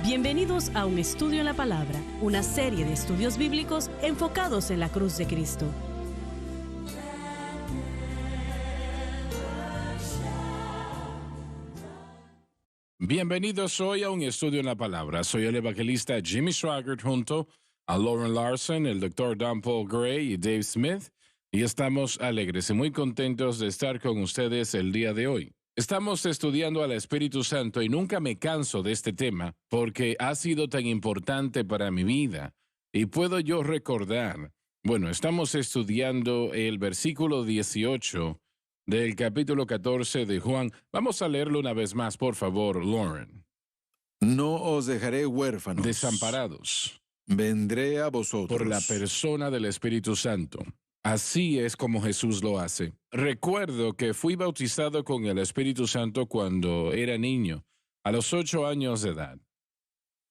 Bienvenidos a Un Estudio en la Palabra, una serie de estudios bíblicos enfocados en la cruz de Cristo. Bienvenidos hoy a Un Estudio en la Palabra. Soy el evangelista Jimmy Swaggart junto a Lauren Larson, el Dr. Don Paul Gray y Dave Smith, y estamos alegres y muy contentos de estar con ustedes el día de hoy. Estamos estudiando al Espíritu Santo y nunca me canso de este tema porque ha sido tan importante para mi vida. Y puedo yo recordar, estamos estudiando el versículo 18 del capítulo 14 de Juan. Vamos a leerlo una vez más, por favor, Lauren. No os dejaré huérfanos. Desamparados. Vendré a vosotros. Por la persona del Espíritu Santo. Así es como Jesús lo hace. Recuerdo que fui bautizado con el Espíritu Santo cuando era niño, a los 8 años de edad.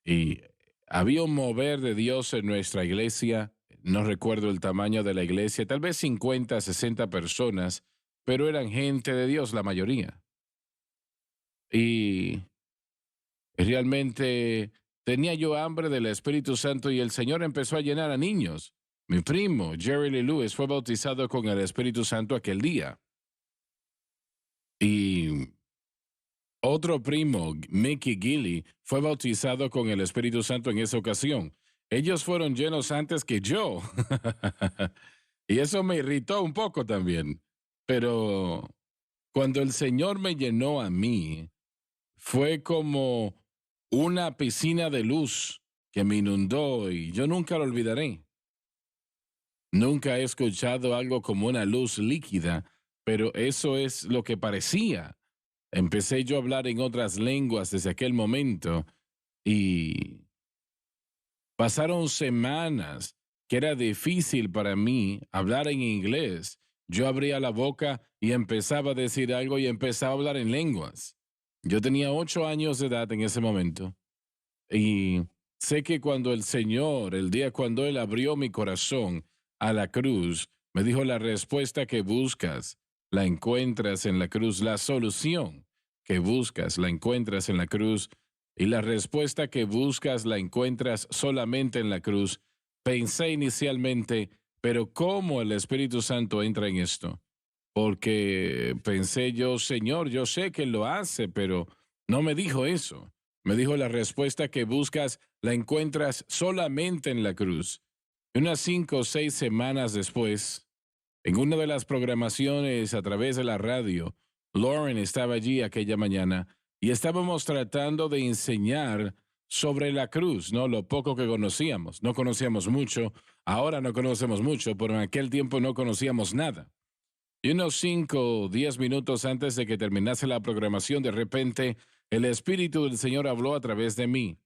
Y había un mover de Dios en nuestra iglesia. No recuerdo el tamaño de la iglesia, tal vez 50, 60 personas, pero eran gente de Dios la mayoría. Y realmente tenía yo hambre del Espíritu Santo y el Señor empezó a llenar a niños. Mi primo, Jerry Lee Lewis, fue bautizado con el Espíritu Santo aquel día. Y otro primo, Mickey Gilly, fue bautizado con el Espíritu Santo en esa ocasión. Ellos fueron llenos antes que yo. Y eso me irritó un poco también. Pero cuando el Señor me llenó a mí, fue como una piscina de luz que me inundó y yo nunca lo olvidaré. Nunca he escuchado algo como una luz líquida, pero eso es lo que parecía. Empecé yo a hablar en otras lenguas desde aquel momento y pasaron semanas que era difícil para mí hablar en inglés. Yo abría la boca y empezaba a decir algo y empezaba a hablar en lenguas. Yo tenía 8 años de edad en ese momento y sé que cuando el Señor, el día cuando Él abrió mi corazón a la cruz, me dijo: la respuesta que buscas la encuentras en la cruz, la solución que buscas la encuentras en la cruz y la respuesta que buscas la encuentras solamente en la cruz. Pensé inicialmente, pero ¿cómo el Espíritu Santo entra en esto? Porque pensé yo, Señor, yo sé que Él lo hace, pero no me dijo eso. Me dijo: la respuesta que buscas la encuentras solamente en la cruz. Unas 5 o 6 semanas después, en una de las programaciones a través de la radio, Lauren estaba allí aquella mañana y estábamos tratando de enseñar sobre la cruz, ¿no? Lo poco que conocíamos. No conocíamos mucho, ahora no conocemos mucho, pero en aquel tiempo no conocíamos nada. Y unos 5 o 10 minutos antes de que terminase la programación, de repente, el Espíritu del Señor habló a través de mí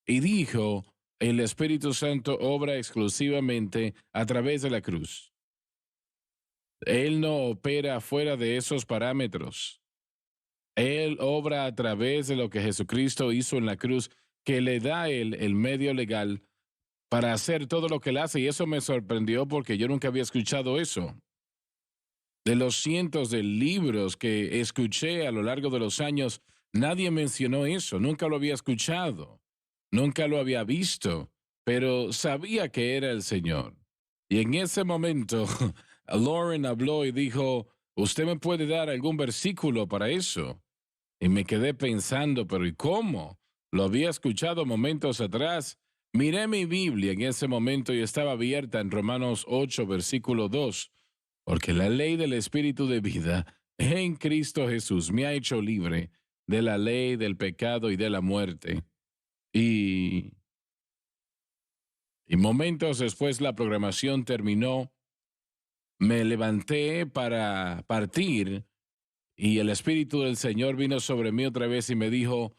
y dijo: el Espíritu Santo obra exclusivamente a través de la cruz. Él no opera fuera de esos parámetros. Él obra a través de lo que Jesucristo hizo en la cruz, que le da el medio legal para hacer todo lo que él hace. Y eso me sorprendió porque yo nunca había escuchado eso. De los cientos de libros que escuché a lo largo de los años, nadie mencionó eso. Nunca lo había escuchado. Nunca lo había visto. Pero sabía que era el Señor. Y en ese momento, Lauren habló y dijo: ¿usted me puede dar algún versículo para eso? Y me quedé pensando, pero ¿y cómo? Lo había escuchado momentos atrás. Miré mi Biblia en ese momento y estaba abierta en Romanos 8, versículo 2. Porque la ley del Espíritu de vida en Cristo Jesús me ha hecho libre de la ley del pecado y de la muerte. Y momentos después la programación terminó. Me levanté para partir y el Espíritu del Señor vino sobre mí otra vez y me dijo: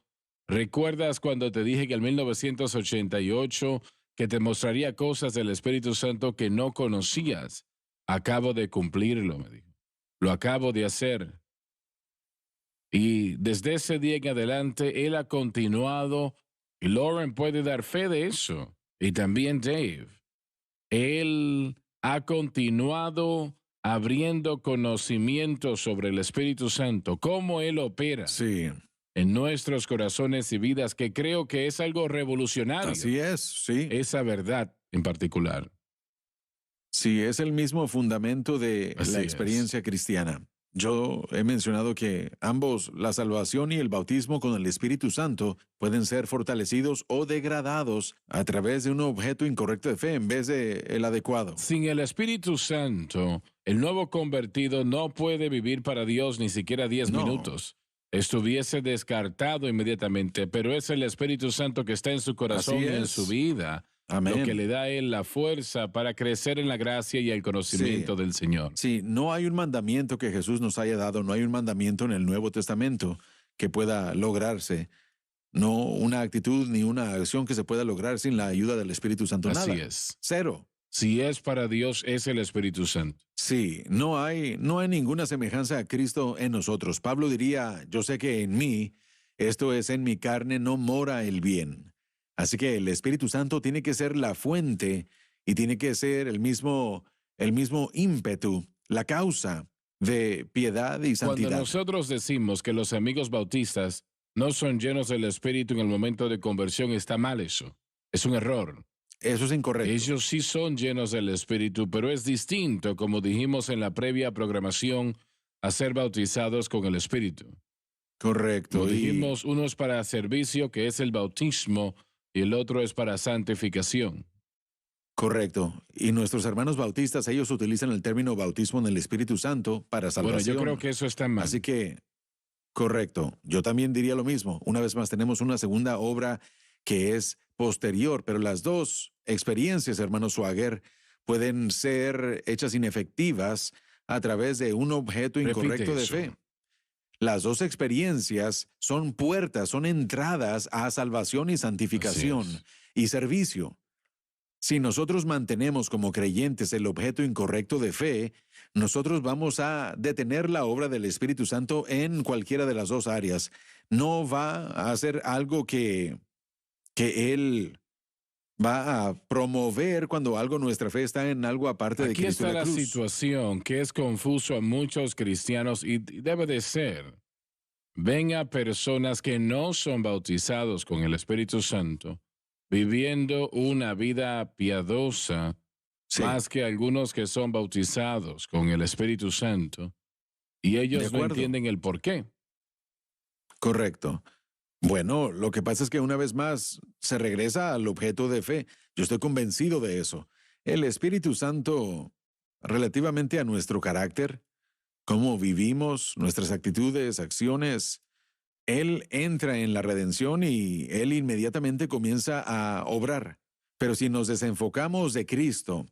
¿recuerdas cuando te dije que en 1988 que te mostraría cosas del Espíritu Santo que no conocías? Acabo de cumplirlo, me dijo. Lo acabo de hacer. Y desde ese día en adelante, Él ha continuado, y Lauren puede dar fe de eso, y también Dave. Él ha continuado abriendo conocimiento sobre el Espíritu Santo, cómo Él opera. Sí. en nuestros corazones y vidas, que creo que es algo revolucionario, Así es, sí. esa verdad en particular. Sí, es el mismo fundamento de Así la es. experiencia cristiana. Yo he mencionado que ambos, la salvación y el bautismo con el Espíritu Santo, pueden ser fortalecidos o degradados a través de un objeto incorrecto de fe en vez de el adecuado. Sin el Espíritu Santo, el nuevo convertido no puede vivir para Dios ni siquiera 10 No. minutos. Estuviese descartado inmediatamente, pero es el Espíritu Santo que está en su corazón Así y en es. su vida, Amén. lo que le da a él la fuerza para crecer en la gracia y el conocimiento del Señor. Sí, no hay un mandamiento que Jesús nos haya dado, no hay un mandamiento en el Nuevo Testamento que pueda lograrse. No una actitud ni una acción que se pueda lograr sin la ayuda del Espíritu Santo. Así Nada. es. Cero. Si es para Dios, es el Espíritu Santo. Sí, no hay ninguna semejanza a Cristo en nosotros. Pablo diría, yo sé que en mí, esto es en mi carne, no mora el bien. Así que el Espíritu Santo tiene que ser la fuente y tiene que ser el mismo ímpetu, la causa de piedad y Cuando santidad. nosotros decimos que los amigos bautistas no son llenos del Espíritu en el momento de conversión, está mal eso. Es un error. Eso es incorrecto. Ellos sí son llenos del Espíritu, pero es distinto, como dijimos en la previa programación, a ser bautizados con el Espíritu. Correcto. Como Y dijimos, uno es para servicio, que es el bautismo, y el otro es para santificación. correcto. Y nuestros hermanos bautistas, ellos utilizan el término bautismo en el Espíritu Santo para Bueno, salvación. yo creo que eso está mal. Así que, correcto. Yo también diría lo mismo. Una vez más, tenemos una segunda obra que es posterior, pero las dos experiencias, hermano Swagger, pueden ser hechas inefectivas a través de un objeto Repite incorrecto de eso. fe. Las dos experiencias son puertas, son entradas a salvación y santificación Así es. y servicio. Si nosotros mantenemos como creyentes el objeto incorrecto de fe, nosotros vamos a detener la obra del Espíritu Santo en cualquiera de las dos áreas. No va a hacer algo que Él va a promover cuando nuestra fe está en algo aparte de Aquí Cristo y está la la cruz. situación que es confuso a muchos cristianos y debe de ser. Ven a personas que no son bautizados con el Espíritu Santo, viviendo una vida piadosa, Sí, más que algunos que son bautizados con el Espíritu Santo, y de ellos no acuerdo. entienden el por qué. Correcto. Bueno, lo que pasa es que una vez más se regresa al objeto de fe. Yo estoy convencido de eso. El Espíritu Santo, relativamente a nuestro carácter, cómo vivimos, nuestras actitudes, acciones, Él entra en la redención y Él inmediatamente comienza a obrar. Pero si nos desenfocamos de Cristo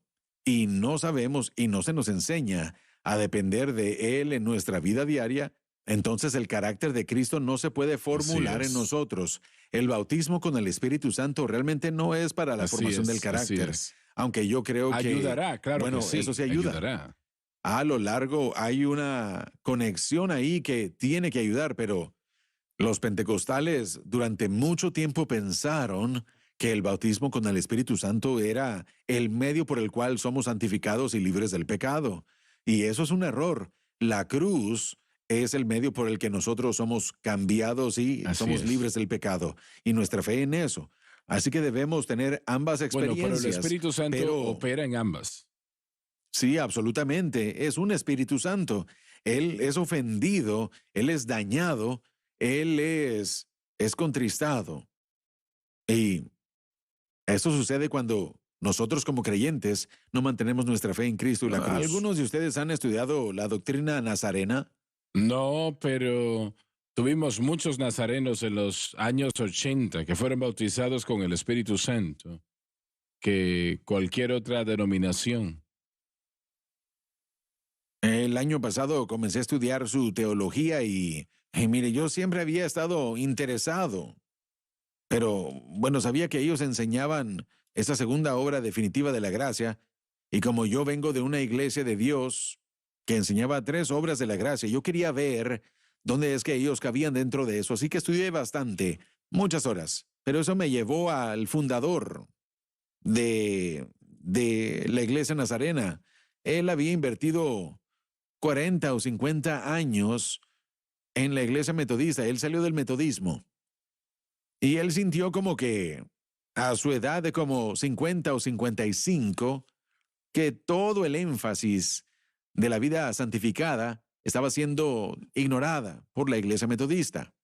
y no sabemos y no se nos enseña a depender de Él en nuestra vida diaria, entonces el carácter de Cristo no se puede formular en es. nosotros. El bautismo con el Espíritu Santo realmente no es para la Así formación es, del así carácter. es. Aunque yo creo que, Ayudará, claro bueno, que sí, eso sí ayuda. ayudará. A lo largo hay una conexión ahí que tiene que ayudar, pero los pentecostales durante mucho tiempo pensaron que el bautismo con el Espíritu Santo era el medio por el cual somos santificados y libres del pecado. Y eso es un error. La cruz es el medio por el que nosotros somos cambiados y Así somos es. libres del pecado. Y nuestra fe en eso. Así que debemos tener ambas Bueno, experiencias. pero el Espíritu Santo pero- opera en ambas. Sí, absolutamente. Es un Espíritu Santo. Él es ofendido, él es dañado, él es contristado. Y eso sucede cuando nosotros como creyentes no mantenemos nuestra fe en Cristo y la cruz. ¿Algunos de ustedes han estudiado la doctrina nazarena? No, pero tuvimos muchos nazarenos en los años 80 que fueron bautizados con el Espíritu Santo que cualquier otra denominación. El año pasado comencé a estudiar su teología y mire, yo siempre había estado interesado, pero bueno, sabía que ellos enseñaban esa segunda obra definitiva de la gracia, y como yo vengo de una iglesia de Dios que enseñaba 3 obras de la gracia, yo quería ver dónde es que ellos cabían dentro de eso, así que estudié bastante, muchas horas, pero eso me llevó al fundador de la iglesia nazarena. Él había invertido 40 o 50 años en la iglesia metodista. Él salió del metodismo. Y él sintió como que a su edad de como 50 o 55, que todo el énfasis de la vida santificada estaba siendo ignorada por la iglesia metodista.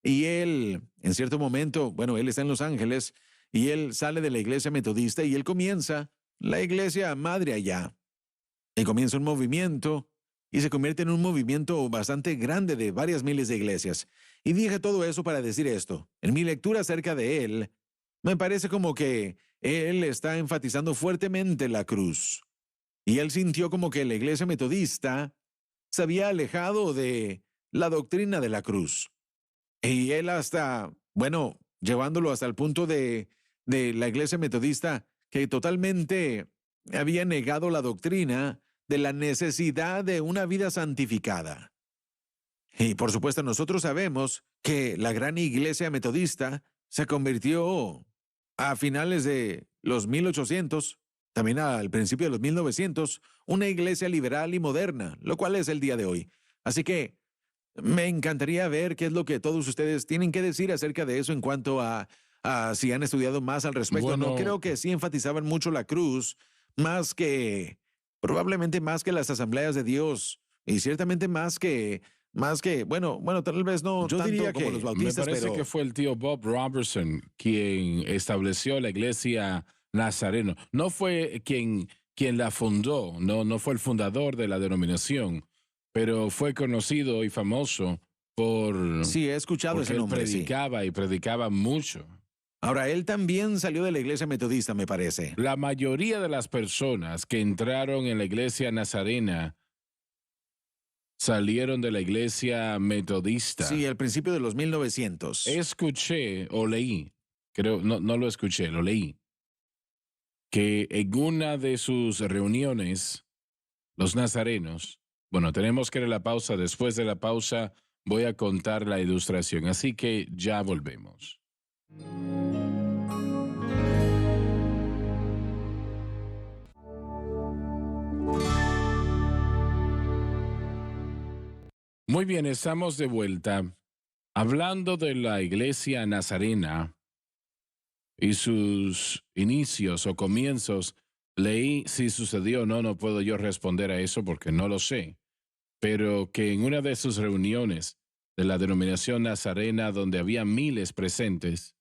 Y él, en cierto momento, bueno, él está en Los Ángeles y él sale de la iglesia metodista y él comienza la iglesia madre allá. Y comienza un movimiento y se convierte en un movimiento bastante grande de varias miles de iglesias. Y dije todo eso para decir esto. En mi lectura acerca de él, me parece como que él está enfatizando fuertemente la cruz. Y él sintió como que la iglesia metodista se había alejado de la doctrina de la cruz. Y él hasta, bueno, llevándolo hasta el punto de la iglesia metodista, que totalmente había negado la doctrina de la necesidad de una vida santificada. Y por supuesto nosotros sabemos que la gran iglesia metodista se convirtió a finales de los 1800, también al principio de los 1900, una iglesia liberal y moderna, lo cual es el día de hoy. Así que me encantaría ver qué es lo que todos ustedes tienen que decir acerca de eso en cuanto a si han estudiado más al respecto. Bueno, no creo que sí enfatizaban mucho la cruz, probablemente más que las asambleas de Dios, y ciertamente más que, bueno, tal vez no yo tanto diría como que los bautistas, me parece pero que fue el tío Bob Robertson quien estableció la iglesia Nazareno. No fue quien la fundó, no fue el fundador de la denominación, pero fue conocido y famoso sí, he escuchado porque ese él nombre, sí. predicaba y predicaba mucho. Ahora, él también salió de la iglesia metodista, me parece. La mayoría de las personas que entraron en la iglesia nazarena salieron de la iglesia metodista. Sí, al principio de los 1900. Escuché o leí, creo, no lo escuché, lo leí, que en una de sus reuniones, los nazarenos, bueno, tenemos que ir a la pausa, después de la pausa voy a contar la ilustración, así que ya volvemos. Muy bien, estamos de vuelta. Hablando de la iglesia nazarena y sus inicios o comienzos, leí si sucedió o no, no puedo yo responder a eso porque no lo sé, pero que en una de sus reuniones de la denominación nazarena donde había miles presentes,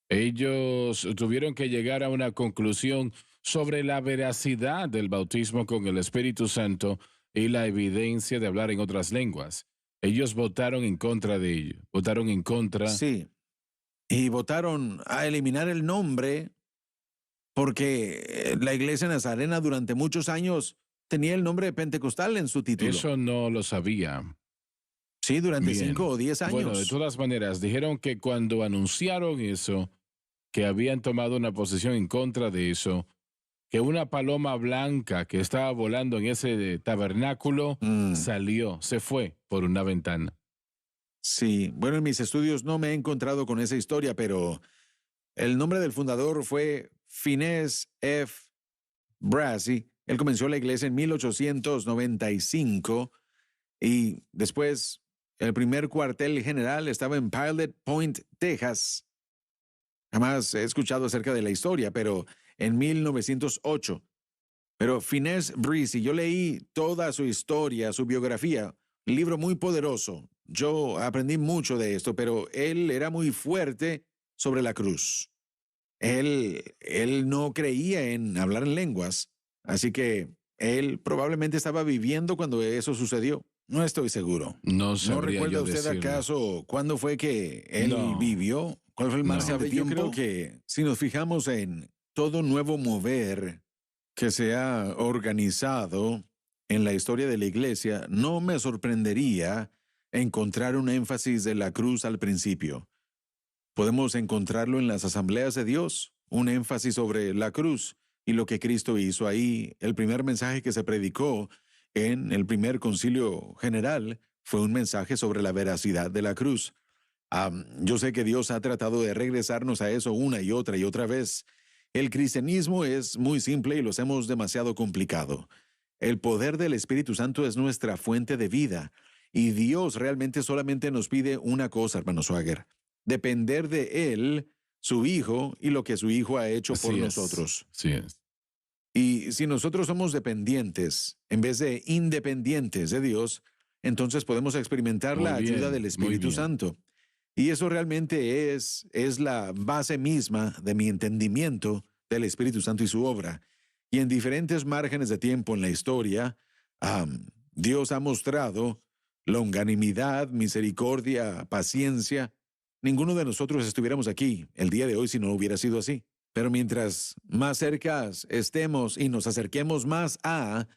ellos tuvieron que llegar a una conclusión sobre la veracidad del bautismo con el Espíritu Santo y la evidencia de hablar en otras lenguas. Ellos votaron en contra de ello, votaron en contra. Sí, y votaron a eliminar el nombre porque la iglesia nazarena durante muchos años tenía el nombre de pentecostal en su título. Eso no lo sabía. Sí, durante Bien. 5 o 10 años. Bueno, de todas maneras, dijeron que cuando anunciaron eso, que habían tomado una posición en contra de eso, que una paloma blanca que estaba volando en ese tabernáculo salió, se fue por una ventana. Sí, bueno, en mis estudios no me he encontrado con esa historia, pero el nombre del fundador fue Phineas F. Brassey. Él comenzó la iglesia en 1895 y después el primer cuartel general estaba en Pilot Point, Texas. Jamás he escuchado acerca de la historia, pero en 1908. Pero Phineas Brassey, yo leí toda su historia, su biografía, un libro muy poderoso. Yo aprendí mucho de esto, pero él era muy fuerte sobre la cruz. Él no creía en hablar en lenguas, así que él probablemente estaba viviendo cuando eso sucedió. No estoy seguro. No ¿No sabría recuerda yo usted decirlo. acaso cuándo fue que él vivió? ¿Cuál fue el margen de tiempo? Yo creo que si nos fijamos en todo nuevo mover que se ha organizado en la historia de la iglesia, no me sorprendería encontrar un énfasis de la cruz al principio. Podemos encontrarlo en las asambleas de Dios, un énfasis sobre la cruz y lo que Cristo hizo ahí. El primer mensaje que se predicó en el primer concilio general fue un mensaje sobre la veracidad de la cruz. Yo sé que Dios ha tratado de regresarnos a eso una y otra vez. El cristianismo es muy simple y lo hacemos demasiado complicado. el poder del Espíritu Santo es nuestra fuente de vida. Y Dios realmente solamente nos pide una cosa, hermano Swagger: depender de Él, su Hijo, y lo que su Hijo ha hecho por nosotros. Así es. Y si nosotros somos dependientes en vez de independientes de Dios, entonces podemos experimentar la ayuda del Espíritu Santo. Y eso realmente es la base misma de mi entendimiento del Espíritu Santo y su obra. Y en diferentes márgenes de tiempo en la historia, Dios ha mostrado longanimidad, misericordia, paciencia. Ninguno de nosotros estuviéramos aquí el día de hoy si no hubiera sido así. Pero mientras más cerca estemos y nos acerquemos más a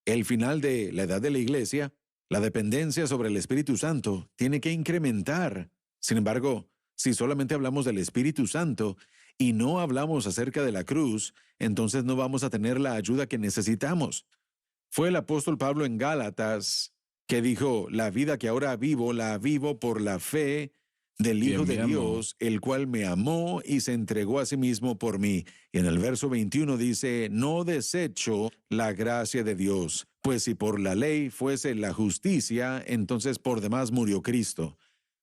el final de la edad de la iglesia, la dependencia sobre el Espíritu Santo tiene que incrementar. Sin embargo, si solamente hablamos del Espíritu Santo y no hablamos acerca de la cruz, entonces no vamos a tener la ayuda que necesitamos. Fue el apóstol Pablo en Gálatas que dijo: la vida que ahora vivo, la vivo por la fe del Hijo de Dios, el cual me amó y se entregó a sí mismo por mí. Y en el verso 21 dice: no desecho la gracia de Dios, pues si por la ley fuese la justicia, entonces por demás murió Cristo.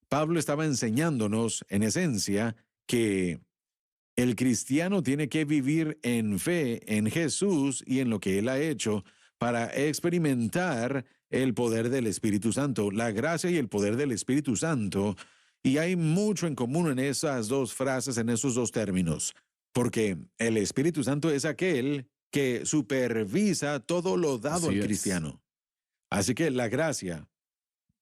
Pablo estaba enseñándonos, en esencia, que el cristiano tiene que vivir en fe en Jesús y en lo que Él ha hecho para experimentar el poder del Espíritu Santo, la gracia y el poder del Espíritu Santo. Y hay mucho en común en esas dos frases, en esos dos términos, porque el Espíritu Santo es aquel que supervisa todo lo dado al cristiano. Así que la gracia,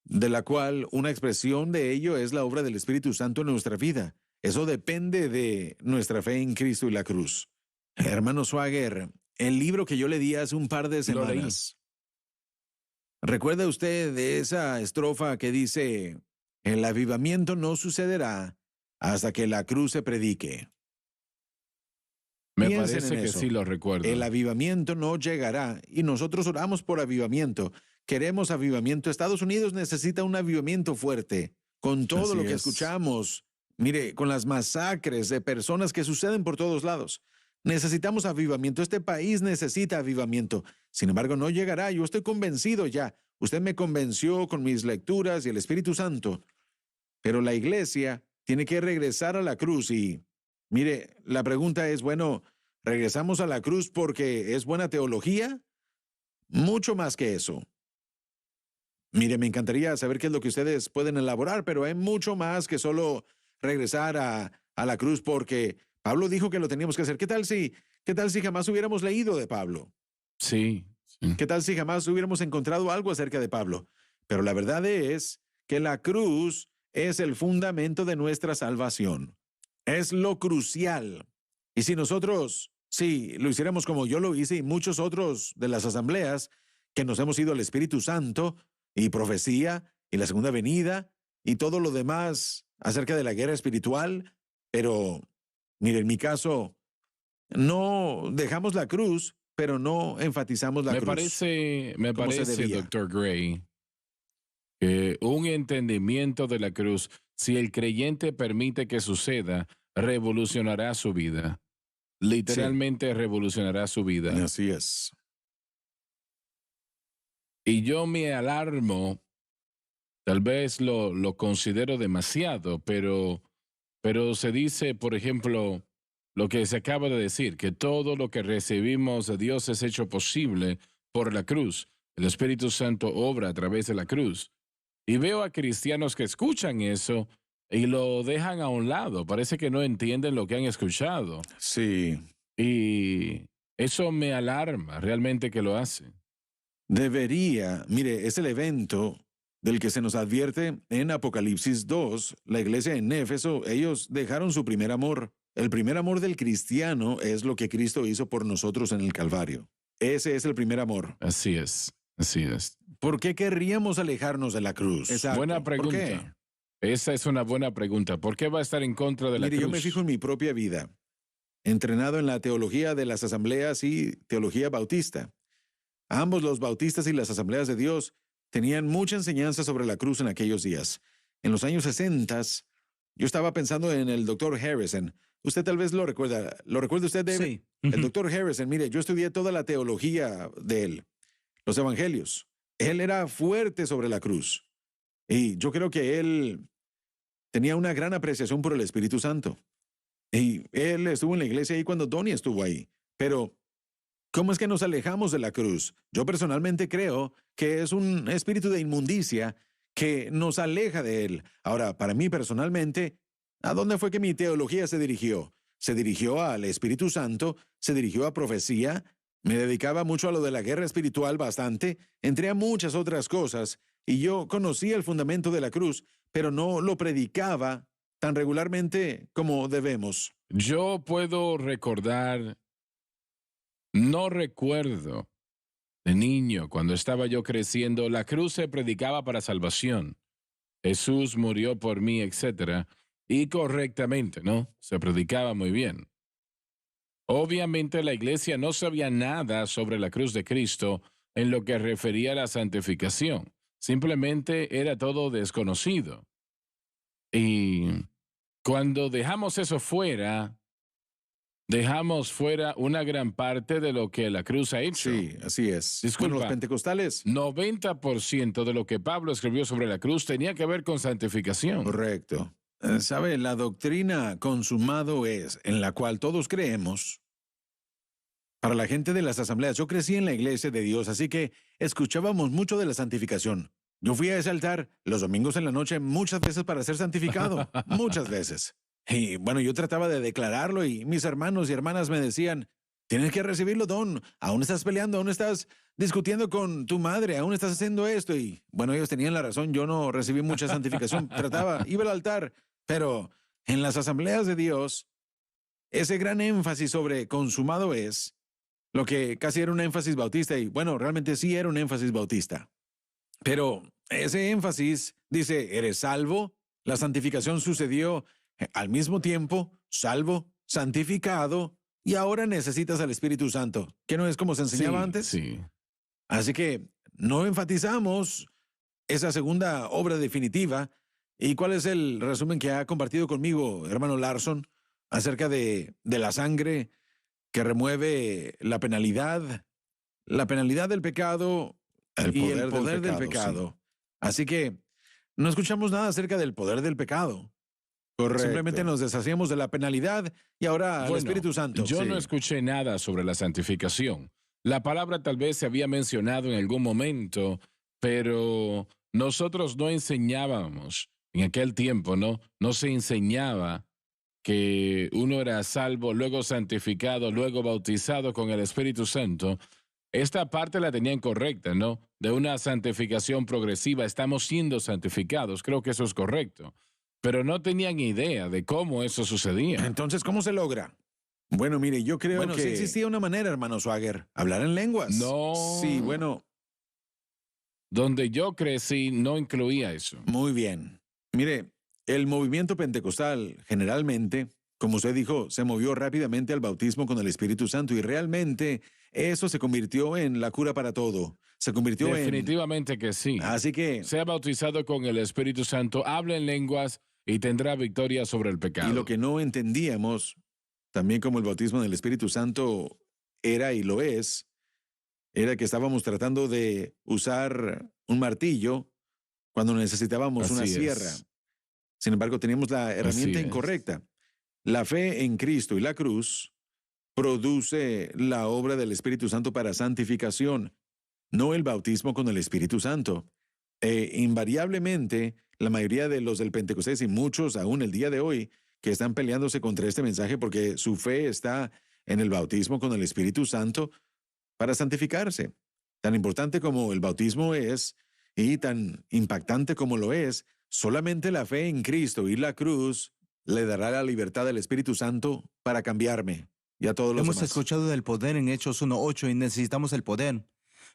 de la cual una expresión de ello es la obra del Espíritu Santo en nuestra vida, eso depende de nuestra fe en Cristo y la cruz. Hermano Swagger, el libro que yo le di hace un par de semanas, ¿recuerda usted de esa estrofa que dice: el avivamiento no sucederá hasta que la cruz se predique? Me parece que sí lo recuerdo. El avivamiento no llegará y nosotros oramos por avivamiento. Queremos avivamiento. Estados Unidos necesita un avivamiento fuerte. Con todo lo que escuchamos, mire, con las masacres de personas que suceden por todos lados. Necesitamos avivamiento. Este país necesita avivamiento. Sin embargo, no llegará. Yo estoy convencido ya. Usted me convenció con mis lecturas y el Espíritu Santo. Pero la iglesia tiene que regresar a la cruz. Y mire, la pregunta es, bueno, ¿regresamos a la cruz porque es buena teología? Mucho más que eso. Mire, me encantaría saber qué es lo que ustedes pueden elaborar, pero hay mucho más que solo regresar a la cruz porque Pablo dijo que lo teníamos que hacer. ¿Qué tal si jamás hubiéramos leído de Pablo? Sí. ¿Qué tal si jamás hubiéramos encontrado algo acerca de Pablo? Pero la verdad es que la cruz es el fundamento de nuestra salvación. Es lo crucial. Y si nosotros, lo hiciéramos como yo lo hice y muchos otros de las asambleas, que nos hemos ido al Espíritu Santo y profecía y la segunda venida y todo lo demás acerca de la guerra espiritual, pero mire, en mi caso, no dejamos la cruz, pero no enfatizamos la cruz. Me parece, Dr. Gray, que un entendimiento de la cruz, si el creyente permite que suceda, revolucionará su vida. Literalmente revolucionará su vida. Así es. Y yo me alarmo, tal vez lo considero demasiado, pero se dice, por ejemplo, lo que se acaba de decir, que todo lo que recibimos de Dios es hecho posible por la cruz. El Espíritu Santo obra a través de la cruz. Y veo a cristianos que escuchan eso y lo dejan a un lado. Parece que no entienden lo que han escuchado. Sí. Y eso me alarma, realmente que lo hace. Debería, mire, es el evento del que se nos advierte en Apocalipsis 2, la iglesia en Éfeso. Ellos dejaron su primer amor. El primer amor del cristiano es lo que Cristo hizo por nosotros en el Calvario. Ese es el primer amor. Así es. ¿Por qué querríamos alejarnos de la cruz? Exacto. Buena pregunta. ¿Por qué? Esa es una buena pregunta. ¿Por qué va a estar en contra de la cruz? Mire, yo me fijo en mi propia vida, entrenado en la teología de las asambleas y teología bautista. Ambos, los bautistas y las asambleas de Dios, tenían mucha enseñanza sobre la cruz en aquellos días. En los años 60, yo estaba pensando en el Dr. Harrison. Usted tal vez lo recuerda. ¿Lo recuerda usted, David? Sí. El Dr. Harrison, mire, yo estudié toda la teología de él. los evangelios. Él era fuerte sobre la cruz. Y yo creo que él tenía una gran apreciación por el Espíritu Santo. Y él estuvo en la iglesia ahí cuando Donnie estuvo ahí. Pero, ¿cómo es que nos alejamos de la cruz? Yo personalmente creo que es un espíritu de inmundicia que nos aleja de él. Ahora, para mí personalmente, ¿a dónde fue que mi teología se dirigió? Se dirigió al Espíritu Santo, se dirigió a profecía, me dedicaba mucho a lo de la guerra espiritual bastante, entré a muchas otras cosas, y yo conocía el fundamento de la cruz, pero no lo predicaba tan regularmente como debemos. Yo puedo recordar, no recuerdo de niño, cuando estaba yo creciendo, la cruz se predicaba para salvación. Jesús murió por mí, etcétera, y correctamente, ¿no? Se predicaba muy bien. Obviamente la iglesia no sabía nada sobre la cruz de Cristo en lo que refería a la santificación. Simplemente era todo desconocido. Y cuando dejamos eso fuera, dejamos fuera una gran parte de lo que la cruz ha hecho. Sí, así es. Disculpa. Bueno, los pentecostales. 90% de lo que Pablo escribió sobre la cruz tenía que ver con santificación. Correcto. ¿Sabe? La doctrina consumado es, en la cual todos creemos. Para la gente de las asambleas, yo crecí en la iglesia de Dios, así que escuchábamos mucho de la santificación. Yo fui a ese altar los domingos en la noche muchas veces para ser santificado, muchas veces. Y bueno, yo trataba de declararlo y mis hermanos y hermanas me decían, tienes que recibirlo, Don, aún estás peleando, aún estás discutiendo con tu madre, aún estás haciendo esto. Y bueno, ellos tenían la razón, yo no recibí mucha santificación, iba al altar, pero en las asambleas de Dios, ese gran énfasis sobre consumado es lo que casi era un énfasis bautista y bueno, realmente sí era un énfasis bautista. Pero ese énfasis dice, eres salvo, la santificación sucedió al mismo tiempo, salvo, santificado, y ahora necesitas al Espíritu Santo, que no es como se enseñaba antes. Sí. Así que no enfatizamos esa segunda obra definitiva. ¿Y cuál es el resumen que ha compartido conmigo, hermano Larson, acerca de la sangre que remueve la penalidad del pecado y el poder del pecado? Sí. Así que no escuchamos nada acerca del poder del pecado. Correcto. Simplemente nos deshacíamos de la penalidad y ahora el Espíritu Santo. Yo no escuché nada sobre la santificación. La palabra tal vez se había mencionado en algún momento, pero nosotros no enseñábamos en aquel tiempo, ¿no? No se enseñaba que uno era salvo, luego santificado, luego bautizado con el Espíritu Santo. Esta parte la tenían correcta, ¿no? De una santificación progresiva, estamos siendo santificados, creo que eso es correcto. Pero no tenían idea de cómo eso sucedía. Entonces, ¿cómo se logra? Bueno, mire, yo creo que... sí existía una manera, hermano Swagger, hablar en lenguas. No. Sí, bueno. Donde yo crecí no incluía eso. Muy bien. Mire, el movimiento pentecostal generalmente, como usted dijo, se movió rápidamente al bautismo con el Espíritu Santo y realmente eso se convirtió en la cura para todo. Se convirtió Definitivamente que sí. Así que... sea bautizado con el Espíritu Santo, habla en lenguas y tendrá victoria sobre el pecado. Y lo que no entendíamos, también como el bautismo del Espíritu Santo era y lo es, era que estábamos tratando de usar un martillo cuando necesitábamos una sierra. Sin embargo, teníamos la herramienta incorrecta. La fe en Cristo y la cruz produce la obra del Espíritu Santo para santificación, no el bautismo con el Espíritu Santo. Invariablemente, la mayoría de los del Pentecostés y muchos aún el día de hoy que están peleándose contra este mensaje porque su fe está en el bautismo con el Espíritu Santo para santificarse. Tan importante como el bautismo es y tan impactante como lo es, solamente la fe en Cristo y la cruz le dará la libertad del Espíritu Santo para cambiarme y a todos los demás. Hemos escuchado del poder en Hechos 1:8 y necesitamos el poder.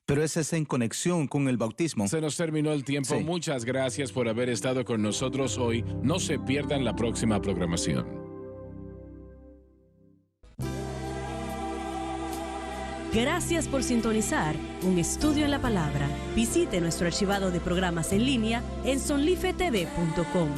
Pero ese es en conexión con el bautismo. Se nos terminó el tiempo. Sí. Muchas gracias por haber estado con nosotros hoy. No se pierdan la próxima programación. Gracias por sintonizar Un Estudio en la Palabra. Visite nuestro archivado de programas en línea en sonlifetv.com.